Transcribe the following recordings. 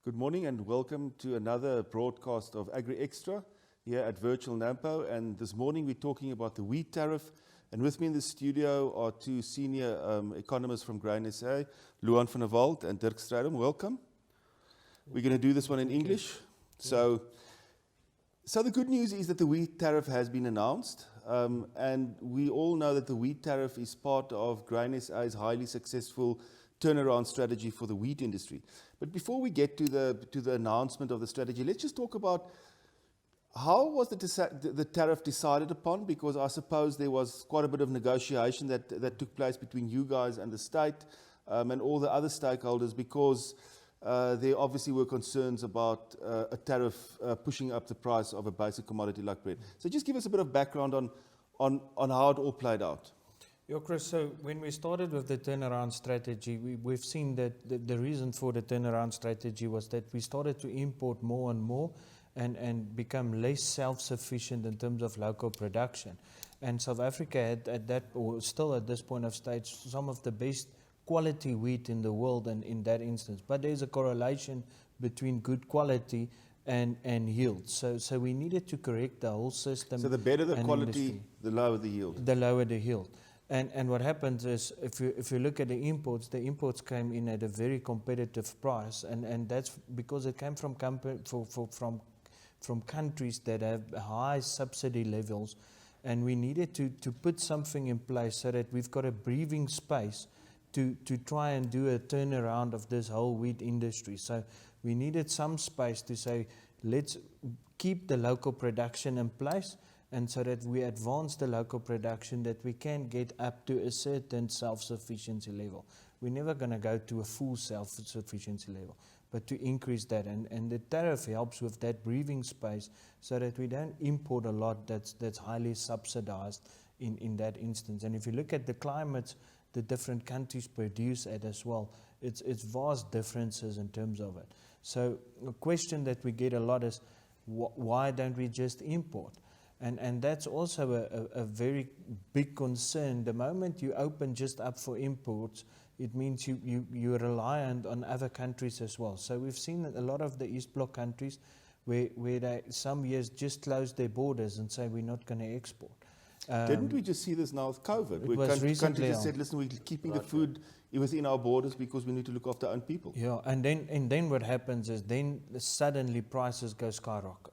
Good morning and welcome to another broadcast of Agri Extra here at Virtual NAMPO. And this morning we're talking about the wheat tariff. And with me in the studio are two senior economists from Grain SA, Luan van der Walt and Dirk Strydom. Welcome. We're going to do this one in English. So the good news is that the wheat tariff has been announced. And we all know that the wheat tariff is part of Grain SA's highly successful turnaround strategy for the wheat industry. But before we get to the announcement of the strategy, let's just talk about how was the tariff decided upon, because I suppose there was quite a bit of negotiation that took place between you guys and the state and all the other stakeholders, because there obviously were concerns about a tariff pushing up the price of a basic commodity like bread. So just give us a bit of background on how it all played out. Yeah, Chris, so when we started with the turnaround strategy, we've seen that the reason for the turnaround strategy was that we started to import more and more and become less self-sufficient in terms of local production. And South Africa had at that, or still at this point of stage, some of the best quality wheat in the world and in that instance. But there's a correlation between good quality and yield. So we needed to correct the whole system. So the better the quality, industry, the lower the yield. The lower the yield. And what happens is, if you look at the imports came in at a very competitive price, and that's because it came from countries that have high subsidy levels, and we needed to put something in place so that we've got a breathing space to try and do a turnaround of this whole wheat industry. So we needed some space to say, let's keep the local production in place, and so that we advance the local production, that we can get up to a certain self-sufficiency level. We're never going to go to a full self-sufficiency level, but to increase that. And the tariff helps with that breathing space so that we don't import a lot that's highly subsidized in that instance. And if you look at the climates the different countries produce at as well, it's vast differences in terms of it. So a question that we get a lot is, why don't we just import? And that's also a very big concern. The moment you open just up for imports, it means you're reliant on other countries as well. So we've seen a lot of the East Bloc countries where they some years just close their borders and say we're not going to export. Didn't we just see this now with COVID? Where countries just said, listen, we're keeping the food within our borders because we need to look after our own people. Yeah, and then what happens is then suddenly prices go skyrocket.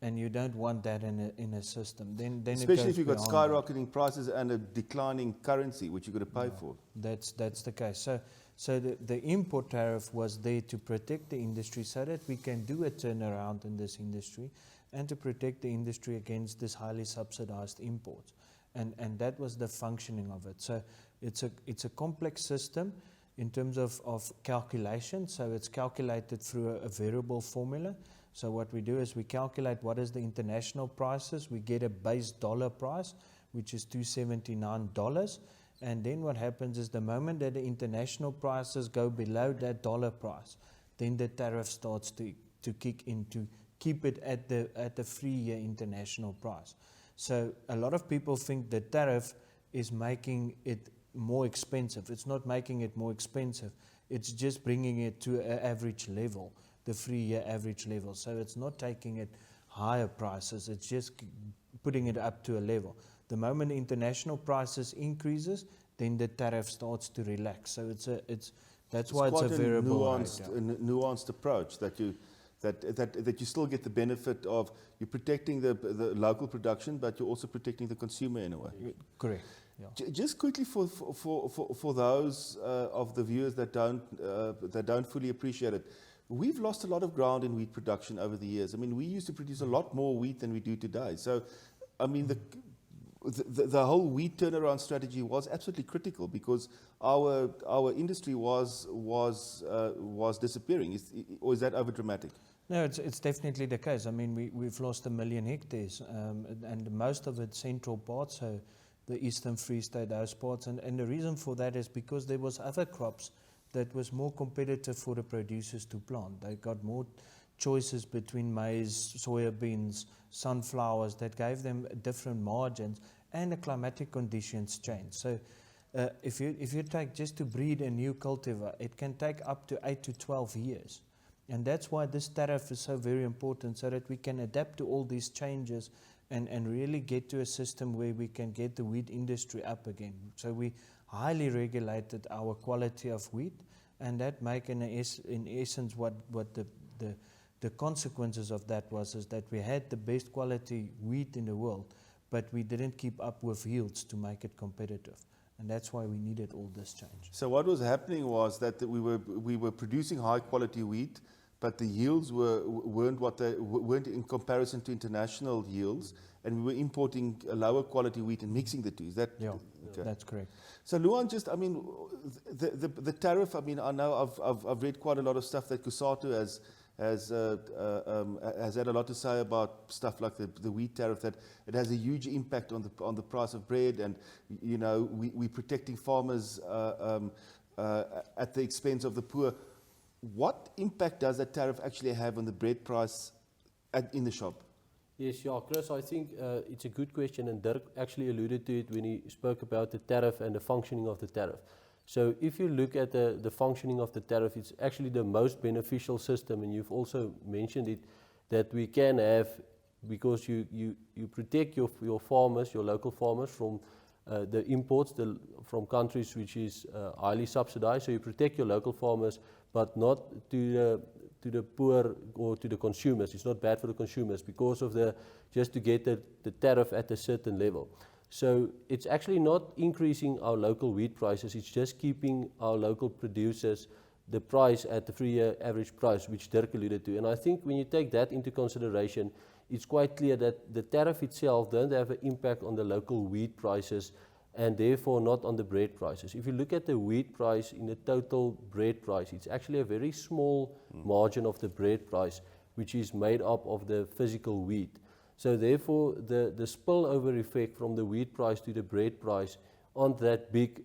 And you don't want that in a system. Then especially if you've got skyrocketing prices and a declining currency, which you've got to pay for. That's the case. So the import tariff was there to protect the industry so that we can do a turnaround in this industry and to protect the industry against this highly subsidized imports. And that was the functioning of it. So it's a complex system in terms of calculation. So it's calculated through a variable formula. So what we do is we calculate what is the international prices. We get a base dollar price, which is $279. And then what happens is the moment that the international prices go below that dollar price, then the tariff starts to kick in to keep it at the 3-year international price. So a lot of people think the tariff is making it more expensive. It's not making it more expensive. It's just bringing it to an average level, the 3-year average level. So it's not taking it higher prices, it's just putting it up to a level. The moment the international prices increases, then the tariff starts to relax. So that's why it's a variable nuanced approach that you still get the benefit of. You're protecting the local production, but you're also protecting the consumer in a way. Correct. Yeah. Just quickly for those of the viewers that don't fully appreciate it, we've lost a lot of ground in wheat production over the years. I mean, we used to produce a lot more wheat than we do today. So, I mean, the whole wheat turnaround strategy was absolutely critical because our industry was disappearing. Or is that overdramatic? No, it's definitely the case. I mean, we've lost 1 million hectares, and most of it central parts, so the Eastern Free State, those parts. And the reason for that is because there was other crops that was more competitive for the producers to plant. They got more choices between maize, soybeans, sunflowers that gave them different margins, and the climatic conditions change. So if you take just to breed a new cultivar, it can take up to 8 to 12 years. And that's why this tariff is so very important, so that we can adapt to all these changes and really get to a system where we can get the wheat industry up again. So we highly regulated our quality of wheat, and that make in essence what the consequences of that was is that we had the best quality wheat in the world, but we didn't keep up with yields to make it competitive. And that's why we needed all this change. So what was happening was that we were producing high quality wheat, but the yields weren't in comparison to international yields, and we were importing a lower quality wheat and mixing the two. Is that? Yeah, okay. That's correct. So Luan, just the tariff. I mean, I know I've read quite a lot of stuff that Kusatu has had a lot to say about stuff like the wheat tariff, that it has a huge impact on the price of bread, and we're protecting farmers at the expense of the poor. What impact does that tariff actually have on the bread price in the shop? Yes, yeah, Chris, I think it's a good question, and Dirk actually alluded to it when he spoke about the tariff and the functioning of the tariff. So if you look at the functioning of the tariff, it's actually the most beneficial system, and you've also mentioned it, that we can have, because you protect your farmers, your local farmers, from the imports from countries which is highly subsidized. So you protect your local farmers, but not to the poor or to the consumers. It's not bad for the consumers because of just to get the tariff at a certain level. So it's actually not increasing our local wheat prices, it's just keeping our local producers the price at the 3-year average price, which Dirk alluded to. And I think when you take that into consideration, it's quite clear that the tariff itself doesn't have an impact on the local wheat prices, and therefore not on the bread prices. If you look at the wheat price in the total bread price, it's actually a very small margin of the bread price, which is made up of the physical wheat. So therefore, the spillover effect from the wheat price to the bread price aren't that big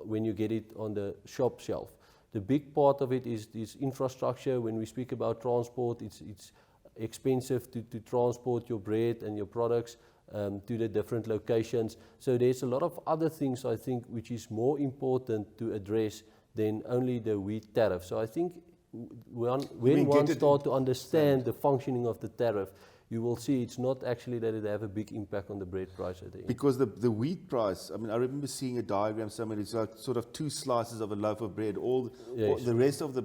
when you get it on the shop shelf. The big part of it is this infrastructure. When we speak about transport, it's expensive to transport your bread and your products to the different locations. So there's a lot of other things, I think, which is more important to address than only the wheat tariff. So I think when one starts to understand the functioning of the tariff, you will see it's not actually that it have a big impact on the bread price at the end. Because the wheat price, I mean, I remember seeing a diagram somewhere. It's like sort of 2 slices of a loaf of bread. All the rest of the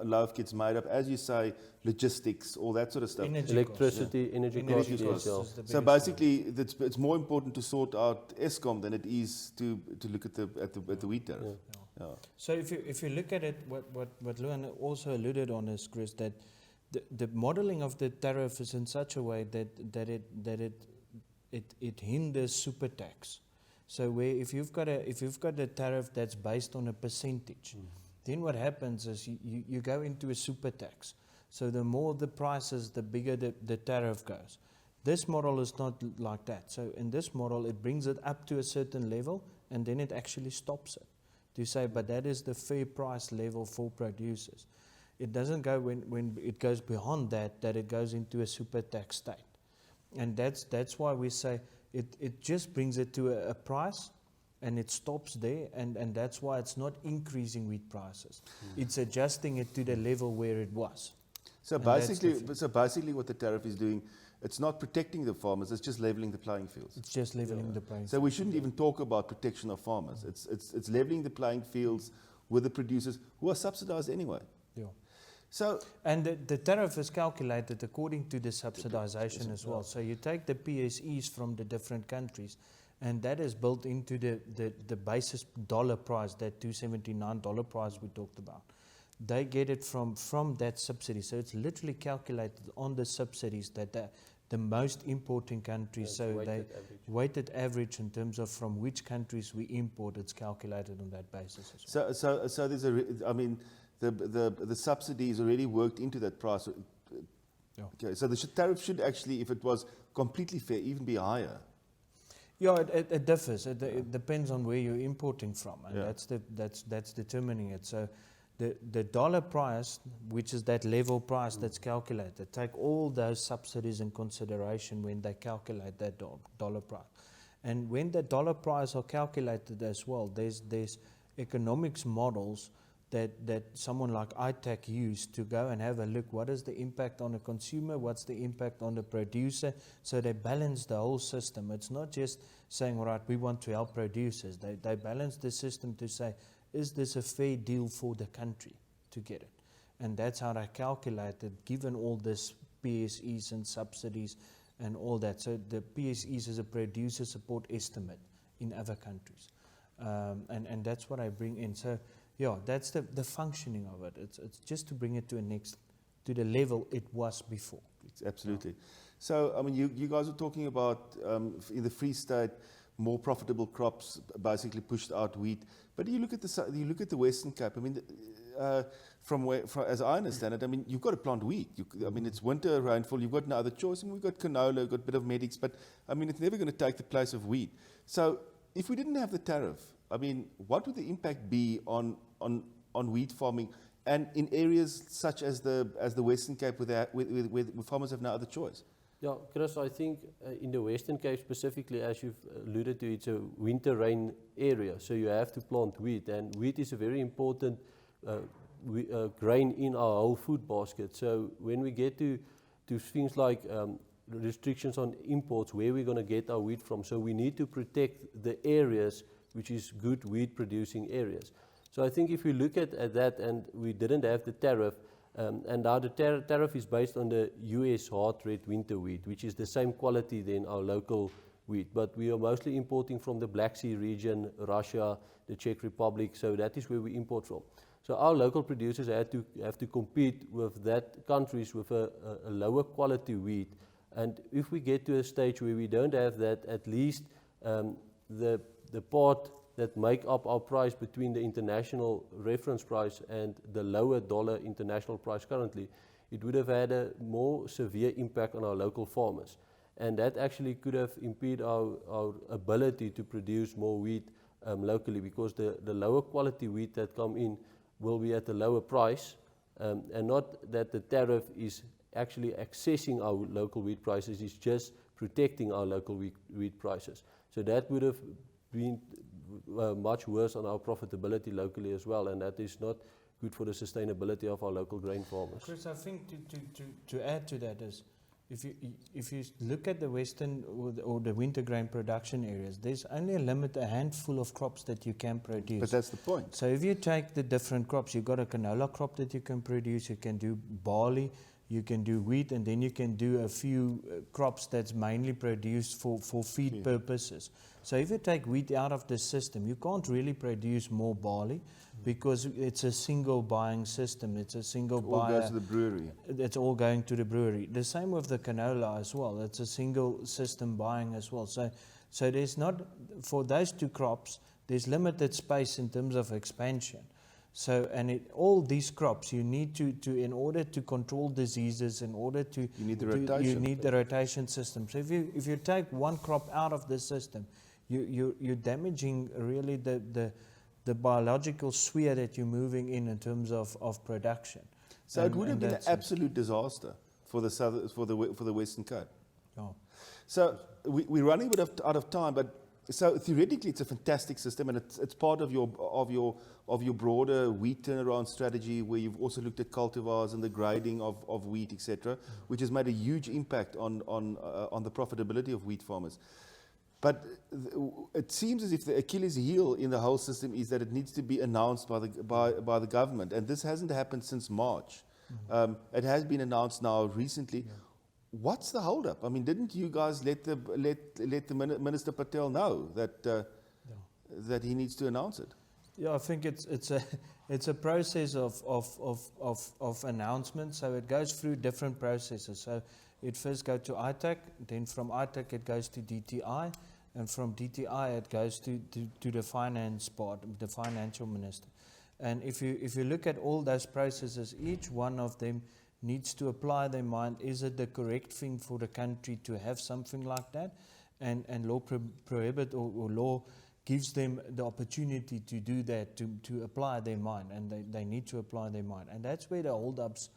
loaf gets made up, as you say, logistics, all that sort of stuff. Electricity, energy costs. So basically, it's more important to sort out Eskom than it is to look at the wheat tariff. Yeah. So if you look at it, what Luan also alluded on is, Chris, that the modeling of the tariff is in such a way that it hinders super tax. So where if you've got a tariff that's based on a percentage, then what happens is you go into a super tax. So the more the prices, the bigger the tariff goes. This model is not like that. So in this model, it brings it up to a certain level, and then it actually stops it. To say, but that is the fair price level for producers. It doesn't go when it goes beyond that it goes into a super tax state. And that's why we say it just brings it to a price, and it stops there, and that's why it's not increasing wheat prices. It's adjusting it to the level where it was. So basically what the tariff is doing, it's not protecting the farmers, it's just leveling the playing fields. It's just leveling the playing fields. So we shouldn't even talk about protection of farmers. It's leveling the playing fields with the producers who are subsidized anyway. Yeah. So, and the tariff is calculated according to the subsidization as well. So you take the PSEs from the different countries, and that is built into the basis dollar price, that $279 price we talked about. They get it from that subsidy. So it's literally calculated on the subsidies that the most importing countries, so weighted average in terms of from which countries we import, it's calculated on that basis as well. So there's the subsidy is already worked into that price. Yeah. Okay, so the tariff should actually, if it was completely fair, even be higher. Yeah, it differs. It depends on where you're importing from, and that's determining it. So the dollar price, which is that level price that's calculated, take all those subsidies in consideration when they calculate that dollar price. And when the dollar price are calculated as well, there's economics models that someone like ITAC used to go and have a look, what is the impact on the consumer, what's the impact on the producer, so they balance the whole system. It's not just saying, all right, we want to help producers. They balance the system to say, is this a fair deal for the country to get it? And that's how they calculate it, given all this PSEs and subsidies and all that. So the PSEs is a producer support estimate in other countries. And that's what I bring in. So yeah, that's the functioning of it. It's just to bring it to the level it was before. It's absolutely. So, I mean, you guys are talking about, in the Free State, more profitable crops basically pushed out wheat. But you look at the Western Cape. I mean, as I understand it, I mean, you've got to plant wheat. I mean, it's winter rainfall. You've got no other choice. I mean, we've got canola, we've got a bit of medics, but I mean, it's never going to take the place of wheat. So, if we didn't have the tariff, I mean, what would the impact be on wheat farming, and in areas such as the Western Cape, where farmers have no other choice? Yeah, Chris, I think in the Western Cape specifically, as you've alluded to, it's a winter rain area, so you have to plant wheat, and wheat is a very important grain in our whole food basket. So when we get to things like restrictions on imports, where we're going to get our wheat from, so we need to protect the areas which is good wheat producing areas. So I think if we look at that, and we didn't have the tariff, and now the tariff is based on the US hard red winter wheat, which is the same quality than our local wheat. But we are mostly importing from the Black Sea region, Russia, the Czech Republic, so that is where we import from. So our local producers have to compete with that countries with a lower quality wheat. And if we get to a stage where we don't have that, at least the part that make up our price between the international reference price and the lower dollar international price currently, it would have had a more severe impact on our local farmers. And that actually could have impeded our ability to produce more wheat locally, because the lower quality wheat that come in will be at a lower price, and not that the tariff is actually accessing our local wheat prices, it's just protecting our local wheat prices. So that would have been much worse on our profitability locally as well, and that is not good for the sustainability of our local grain farmers. Chris, I think to add to that is, if you look at the western or the winter grain production areas, there's only a handful of crops that you can produce. But that's the point. So if you take the different crops, you've got a canola crop that you can produce, you can do barley, you can do wheat, and then you can do a few crops that's mainly produced for feed purposes. So if you take wheat out of the system, you can't really produce more barley, because it's a single buying system. It's a single buyer. All goes to the brewery. It's all going to the brewery. The same with the canola as well. It's a single system buying as well. So there's not, for those two crops, there's limited space in terms of expansion. So, and all these crops, you need to in order to control diseases, in order to you need the rotation. You need the rotation system. So if you take one crop out of the system, you're damaging really the biological sphere that you're moving in terms of production. So it would have been an absolute disaster for the Western Cape. Oh. So we're running a bit out of time, but so theoretically it's a fantastic system, and it's part of your broader wheat turnaround strategy, where you've also looked at cultivars and the grading of wheat, etc., which has made a huge impact on the profitability of wheat farmers. But it seems as if the Achilles heel in the whole system is that it needs to be announced by the government, and this hasn't happened since March. Mm-hmm. It has been announced now recently. Yeah. What's the holdup? I mean, didn't you guys let the Minister Patel know that he needs to announce it? Yeah, I think it's a process of announcement. So it goes through different processes. So it first goes to ITAC, then from ITAC it goes to DTI, and from DTI it goes to the finance part, the financial minister. And if you look at all those processes, each one of them needs to apply their mind, is it the correct thing for the country to have something like that? And law prohibit or law gives them the opportunity to do that, to apply their mind, and they need to apply their mind. And that's where the hold-ups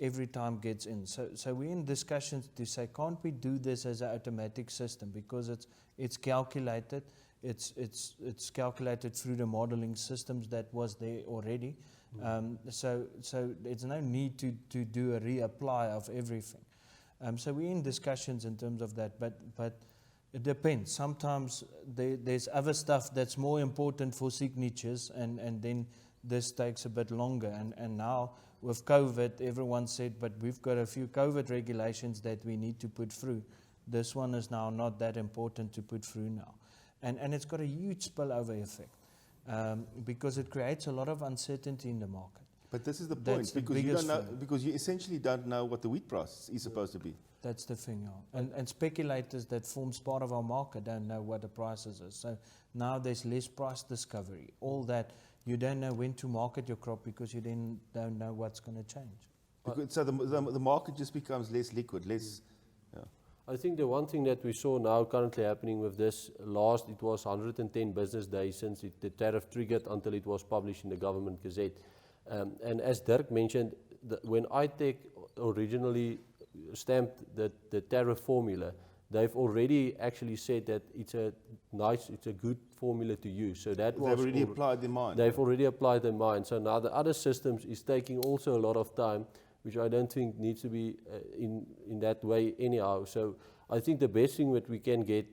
every time gets in. So we're in discussions to say, can't we do this as an automatic system, because it's calculated, it's calculated through the modeling systems that was there already. So there's no need to do a reapply of everything. So we're in discussions in terms of that, but it depends. Sometimes there's other stuff that's more important for signatures, and then this takes a bit longer. And now with COVID, everyone said, but we've got a few COVID regulations that we need to put through. This one is now not that important to put through now. And it's got a huge spillover effect because it creates a lot of uncertainty in the market. But this is the That's point, the because you biggest don't know, thing. because you essentially don't know what the wheat price is supposed to be. That's the thing, yeah. And speculators that forms part of our market don't know what the prices is. So now there's less price discovery. All that, you don't know when to market your crop because you then don't know what's going to change. Because, so the market just becomes less liquid, less. I think the one thing that we saw now currently happening with this it was 110 business days since the tariff triggered until it was published in the government gazette. And as Dirk mentioned, when ITEC originally stamped the tariff formula, they've already actually said that it's a good formula to use. So that They've already applied their mind. They've already applied their mind. So now the other systems is taking also a lot of time, which I don't think needs to be in that way anyhow. So I think the best thing that we can get,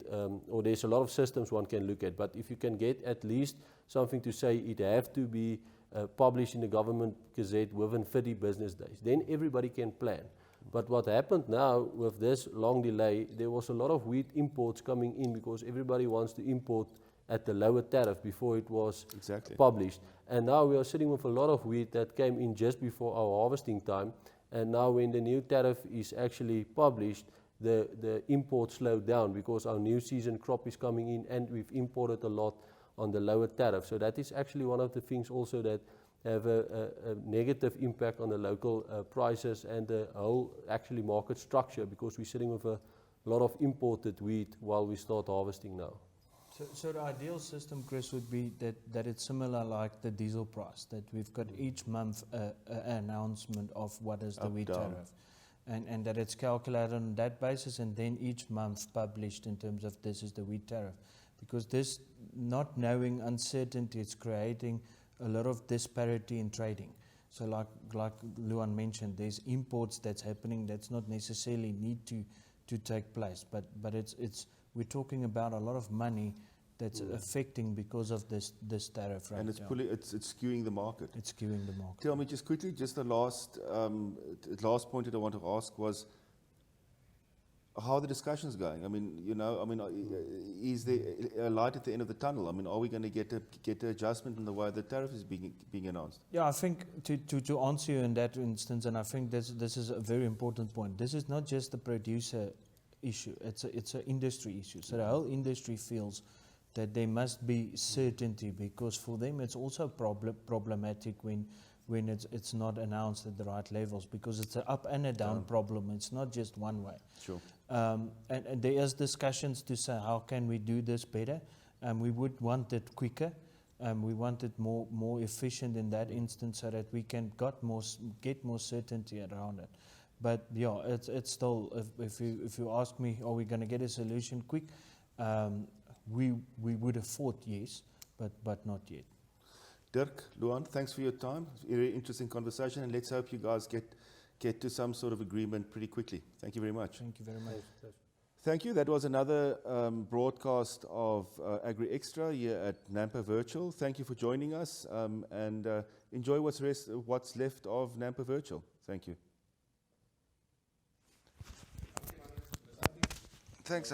or there's a lot of systems one can look at, but if you can get at least something to say it have to be published in the government gazette within 30 business days, then everybody can plan. But what happened now with this long delay, there was a lot of wheat imports coming in because everybody wants to import at the lower tariff before it was published. And now we are sitting with a lot of wheat that came in just before our harvesting time. And now when the new tariff is actually published, the imports slowed down because our new season crop is coming in and we've imported a lot on the lower tariff. So that is actually one of the things also that have a negative impact on the local prices and the whole actually market structure, because we're sitting with a lot of imported wheat while we start harvesting now. So the ideal system, Chris, would be that it's similar like the diesel price, that we've got each month an announcement of what is the wheat tariff, and that it's calculated on that basis, and then each month published in terms of this is the wheat tariff. Because this not knowing uncertainty is creating a lot of disparity in trading. So like Luan mentioned, there's imports that's happening that's not necessarily need to take place, but it's we're talking about a lot of money that's affecting because of this tariff rate. And it's skewing the market. It's skewing the market. Tell me just quickly, just the last point that I want to ask was, how are the discussions going? I mean, is there a light at the end of the tunnel? I mean, are we going to get an adjustment in the way the tariff is being announced? Yeah, I think to answer you in that instance, and I think this is a very important point. This is not just the producer issue; it's an industry issue. So the whole industry feels that there must be certainty, because for them it's also problematic when it's not announced at the right levels, because it's an up and a down problem. It's not just one way. Sure. And there is discussions to say how can we do this better. We would want it quicker. We want it more efficient in that instance, so that we can get more certainty around it. But yeah, it's still, if you ask me, are we going to get a solution quick? We would have thought yes, but not yet. Dirk, Luan, thanks for your time. Very interesting conversation, and let's hope you guys get to some sort of agreement pretty quickly. Thank you very much. Thank you very much. Thank you. That was another broadcast of Agri Extra here at NAMPO Virtual. Thank you for joining us, and enjoy what's left of NAMPO Virtual. Thank you. Thanks.